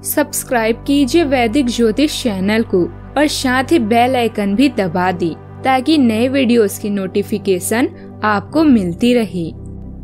Subscribe कीजिए वैदिक ज्योतिष चैनल को और साथ ही बेल आइकन भी दबा दी ताकि नए वीडियोस की नोटिफिकेशन आपको मिलती रहे।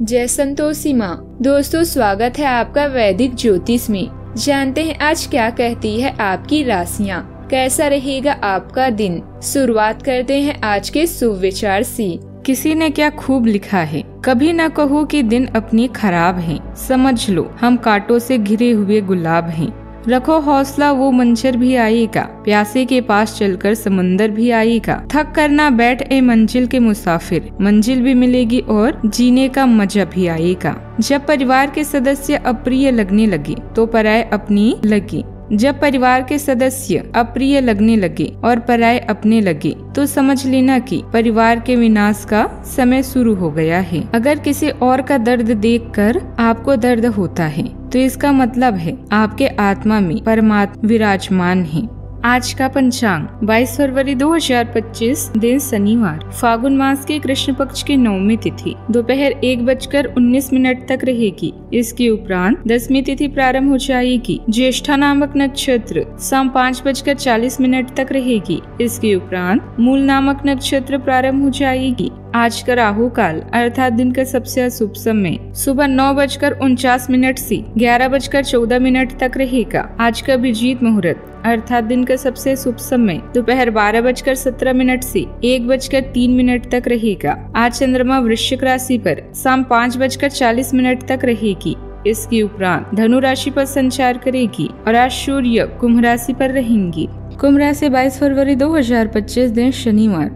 जय संतोषी माँ। दोस्तों, स्वागत है आपका वैदिक ज्योतिष में। जानते हैं आज क्या कहती है आपकी राशियाँ, कैसा रहेगा आपका दिन। शुरुआत करते हैं आज के शुभ विचार से। किसी ने क्या खूब लिखा है, कभी न कहो कि दिन अपनी खराब है। समझ लो हम कांटों से घिरे हुए गुलाब हैं। रखो हौसला, वो मंजर भी आएगा। प्यासे के पास चलकर समंदर भी आएगा। थक कर ना बैठ ए मंजिल के मुसाफिर, मंजिल भी मिलेगी और जीने का मजा भी आएगा। जब परिवार के सदस्य अप्रिय लगने लगे तो पराये अपनी लगे। जब परिवार के सदस्य अप्रिय लगने लगे और पराये अपने लगे तो समझ लेना कि परिवार के विनाश का समय शुरू हो गया है। अगर किसी और का दर्द देखकर आपको दर्द होता है तो इसका मतलब है आपके आत्मा में परमात्मा विराजमान है। आज का पंचांग 22 फरवरी 2025, दिन शनिवार, फागुन मास के कृष्ण पक्ष की नवमी तिथि दोपहर 1:19 तक रहेगी। इसके उपरांत दसवीं तिथि प्रारंभ हो जाएगी। ज्येष्ठा नामक नक्षत्र शाम 5:40 तक रहेगी। इसके उपरांत मूल नामक नक्षत्र प्रारंभ हो जाएगी। आज का राहु काल अर्थात दिन का सबसे अशुभ समय सुबह 9:49 से 11:14 तक रहेगा। आज का अभिजीत मुहूर्त अर्थात दिन का सबसे शुभ समय दोपहर 12:17 से 1:03 तक रहेगा। आज चंद्रमा वृश्चिक राशि पर शाम 5:40 तक रहेगी। इसके उपरांत धनु राशि पर संचार करेगी और आज सूर्य कुंभ राशि पर रहेंगी। कुंभ राशि 22 फरवरी 2025, दिन शनिवार।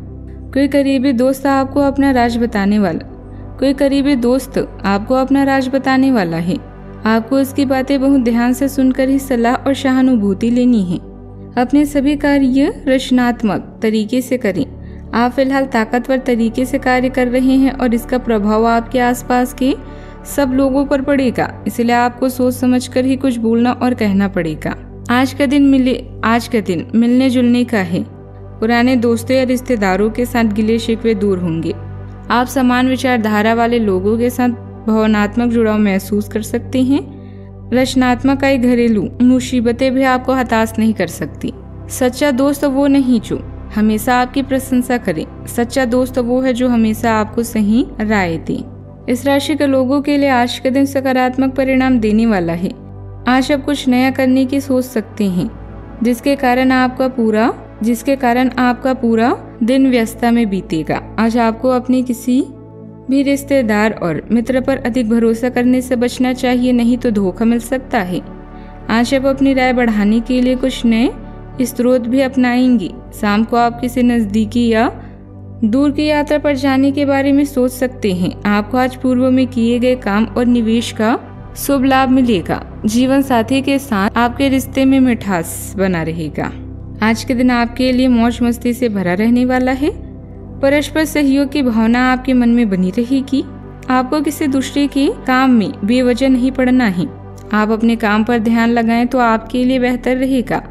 कोई करीबी दोस्त आपको अपना राज बताने वाला है। आपको उसकी बातें बहुत ध्यान से सुनकर ही सलाह और सहानुभूति लेनी है। अपने सभी कार्य रचनात्मक तरीके से करें। आप फिलहाल ताकतवर तरीके से कार्य कर रहे हैं और इसका प्रभाव आपके आसपास के सब लोगों पर पड़ेगा, इसलिए आपको सोच समझकर ही कुछ बोलना और कहना पड़ेगा। आज का दिन मिलने जुलने का है। पुराने दोस्तों या रिश्तेदारों के साथ गिले शिकवे दूर होंगे। आप समान विचारधारा वाले लोगों के साथ भावनात्मक जुड़ाव महसूस कर सकते हैं। रचनात्मक आई घरेलू मुसीबतें भी आपको हताश नहीं कर सकती। सच्चा दोस्त वो नहीं जो हमेशा आपकी प्रशंसा करे। सच्चा दोस्त वो है जो हमेशा आपको सही राय दे। इस राशि के लोगों के लिए आज का दिन सकारात्मक परिणाम देने वाला है। आज आप कुछ नया करने की सोच सकते हैं जिसके कारण आपका पूरा दिन व्यस्तता में बीतेगा। आज आपको अपने किसी भी रिश्तेदार और मित्र पर अधिक भरोसा करने से बचना चाहिए, नहीं तो धोखा मिल सकता है। आज आप अपनी राय बढ़ाने के लिए कुछ नए स्रोत भी अपनाएंगी। शाम को आप किसी नजदीकी या दूर की यात्रा पर जाने के बारे में सोच सकते हैं। आपको आज पूर्व में किए गए काम और निवेश का शुभ लाभ मिलेगा। जीवन साथी के साथ आपके रिश्ते में मिठास बना रहेगा। आज के दिन आपके लिए मौज मस्ती से भरा रहने वाला है। परस्पर सहयोग की भावना आपके मन में बनी रहेगी। आपको किसी दूसरे के काम में बेवजह नहीं पड़ना है। आप अपने काम पर ध्यान लगाएं तो आपके लिए बेहतर रहेगा।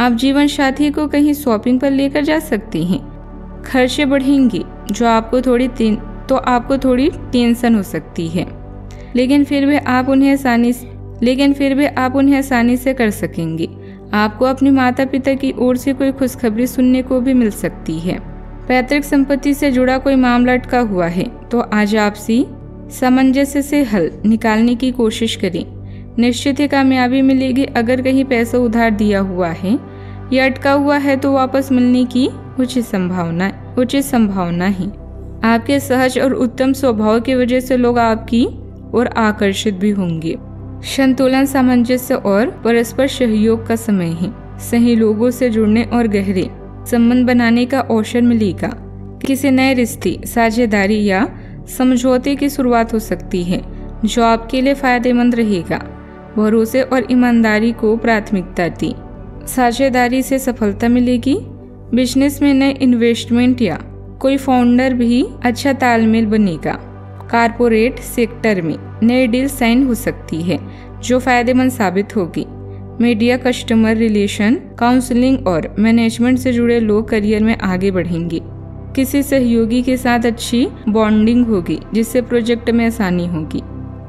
आप जीवन साथी को कहीं शॉपिंग पर लेकर जा सकते हैं। खर्चे बढ़ेंगे जो आपको थोड़ी टेंशन हो सकती है, लेकिन फिर भी आप उन्हें आसानी से कर सकेंगे। आपको अपने माता पिता की ओर से कोई खुशखबरी सुनने को भी मिल सकती है। पैतृक संपत्ति से जुड़ा कोई मामला अटका हुआ है तो आज आपसी सामंजस्य से हल निकालने की कोशिश करें। निश्चित ही कामयाबी मिलेगी। अगर कहीं पैसा उधार दिया हुआ है या अटका हुआ है तो वापस मिलने की उचित संभावना है। आपके सहज और उत्तम स्वभाव की वजह से लोग आपकी ओर आकर्षित भी होंगे। संतुलन, सामंजस्य और परस्पर सहयोग का समय है। सही लोगों से जुड़ने और गहरे संबंध बनाने का अवसर मिलेगा। किसी नए रिश्ते, साझेदारी या समझौते की शुरुआत हो सकती है जो आपके लिए फायदेमंद रहेगा। भरोसे और ईमानदारी को प्राथमिकता दी। साझेदारी से सफलता मिलेगी। बिजनेस में नए इन्वेस्टमेंट या कोई फाउंडर भी अच्छा तालमेल बनेगा। कारपोरेट सेक्टर में नई डील साइन हो सकती है जो फायदेमंद साबित होगी। मीडिया, कस्टमर रिलेशन, काउंसलिंग और मैनेजमेंट से जुड़े लोग करियर में आगे बढ़ेंगे। किसी सहयोगी के साथ अच्छी बॉन्डिंग होगी जिससे प्रोजेक्ट में आसानी होगी।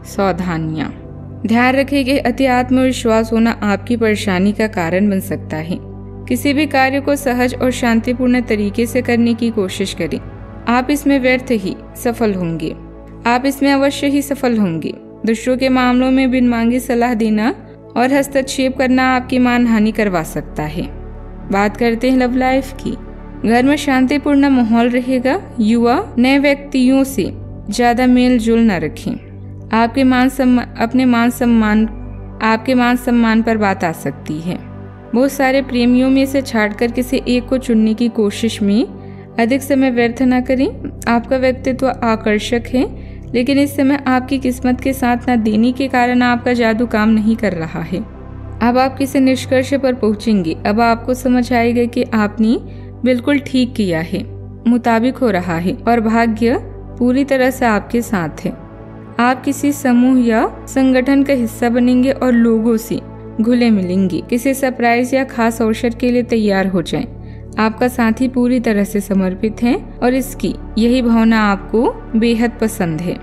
सावधानियां। ध्यान रखें कि अति आत्मविश्वास होना आपकी परेशानी का कारण बन सकता है। किसी भी कार्य को सहज और शांतिपूर्ण तरीके से करने की कोशिश करें। आप इसमें व्यर्थ ही सफल होंगे। आप इसमें अवश्य ही सफल होंगे। दूसरों के मामलों में बिन मांगी सलाह देना और हस्तक्षेप करना आपकी मानहानि करवा सकता है। बात करते हैं लव लाइफ की। घर में शांतिपूर्ण माहौल रहेगा। युवा नए व्यक्तियों से ज्यादा मेल जोल न रखें। आपके मान सम्मान पर बात आ सकती है। बहुत सारे प्रेमियों में से छांटकर किसी एक को चुनने की कोशिश में अधिक समय व्यर्थ न करें। आपका व्यक्तित्व आकर्षक है, लेकिन इस समय आपकी किस्मत के साथ न देने के कारण आपका जादू काम नहीं कर रहा है। अब आप किसी निष्कर्ष पर पहुंचेंगे। अब आपको समझ आएगा कि आपने बिल्कुल ठीक किया है, मुताबिक हो रहा है और भाग्य पूरी तरह से आपके साथ है। आप किसी समूह या संगठन का हिस्सा बनेंगे और लोगों से घुले मिलेंगे। किसी सरप्राइज या खास अवसर के लिए तैयार हो जाएं। आपका साथी पूरी तरह से समर्पित है और इसकी यही भावना आपको बेहद पसंद है।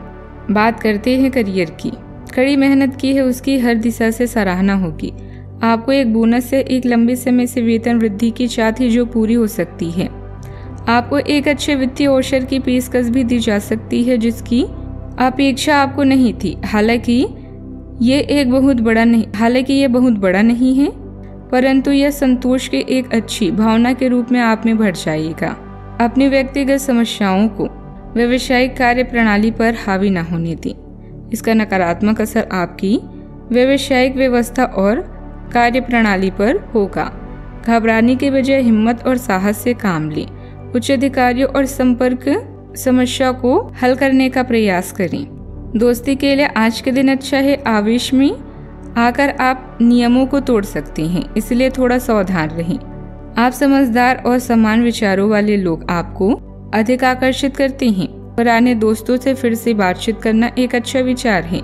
बात करते हैं करियर की। कड़ी मेहनत की है उसकी हर दिशा से सराहना होगी। आपको एक बोनस से एक लंबे समय से वेतन वृद्धि की चाह थी जो पूरी हो सकती है। आपको एक अच्छे वित्तीय अवसर की पेशकश भी दी जा सकती है जिसकी अपेक्षा आपको नहीं थी। हालांकि ये बहुत बड़ा नहीं है, परंतु यह संतोष के एक अच्छी भावना के रूप में आप में भर जाएगा। अपनी व्यक्तिगत समस्याओं को व्यावसायिक कार्य प्रणाली पर हावी न होने दें। इसका नकारात्मक असर आपकी व्यावसायिक व्यवस्था और कार्य प्रणाली पर होगा। घबराने के बजाय हिम्मत और साहस से काम लें। उच्च अधिकारियों और संपर्क समस्या को हल करने का प्रयास करें। दोस्ती के लिए आज के दिन अच्छा है। आवेश में आकर आप नियमों को तोड़ सकते हैं, इसलिए थोड़ा सावधान रहें। आप समझदार और समान विचारों वाले लोग आपको अधिक आकर्षित करते हैं। पुराने दोस्तों से फिर से बातचीत करना एक अच्छा विचार है।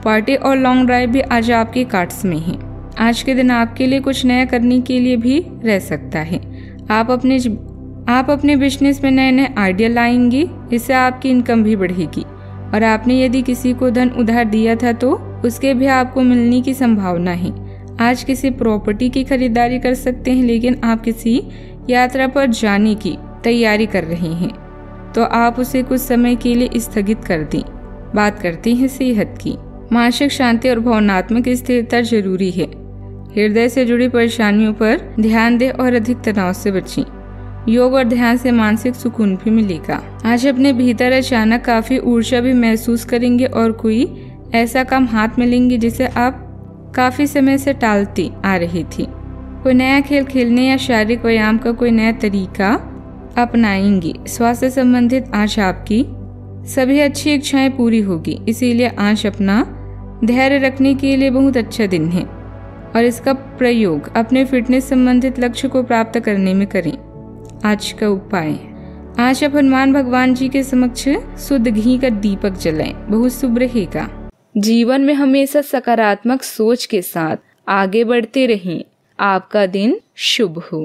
पार्टी और लॉन्ग ड्राइव भी आज आपके कार्ड्स में है। आज के दिन आपके लिए कुछ नया करने के लिए भी रह सकता है। आप अपने बिजनेस में नए आइडिया लाएंगे, इससे आपकी इनकम भी बढ़ेगी। और आपने यदि किसी को धन उधार दिया था तो उसके भी आपको मिलने की संभावना है। आज किसी प्रॉपर्टी की खरीदारी कर सकते हैं, लेकिन आप किसी यात्रा पर जाने की तैयारी कर रहे हैं तो आप उसे कुछ समय के लिए स्थगित कर दें। बात करते हैं सेहत की। मानसिक शांति और भावनात्मक स्थिरता जरूरी है। हृदय से जुड़ी परेशानियों पर ध्यान दें और अधिक तनाव से बचें। योग और ध्यान से मानसिक सुकून भी मिलेगा। आज अपने भीतर अचानक काफी ऊर्जा भी महसूस करेंगे और कोई ऐसा काम हाथ में लेंगे जिसे आप काफी समय से टालती आ रही थी। कोई नया खेल खेलने या शारीरिक व्यायाम का कोई नया तरीका अपनाएंगे। स्वास्थ्य संबंधित आज आपकी सभी अच्छी इच्छाएं पूरी होगी, इसीलिए आज अपना धैर्य रखने के लिए बहुत अच्छा दिन है और इसका प्रयोग अपने फिटनेस संबंधित लक्ष्य को प्राप्त करने में करें। आज का उपाय, आज आप हनुमान भगवान जी के समक्ष शुद्ध घी का दीपक जलाएं, बहुत शुभ रहेगा। जीवन में हमेशा सकारात्मक सोच के साथ आगे बढ़ते रहें। आपका दिन शुभ हो।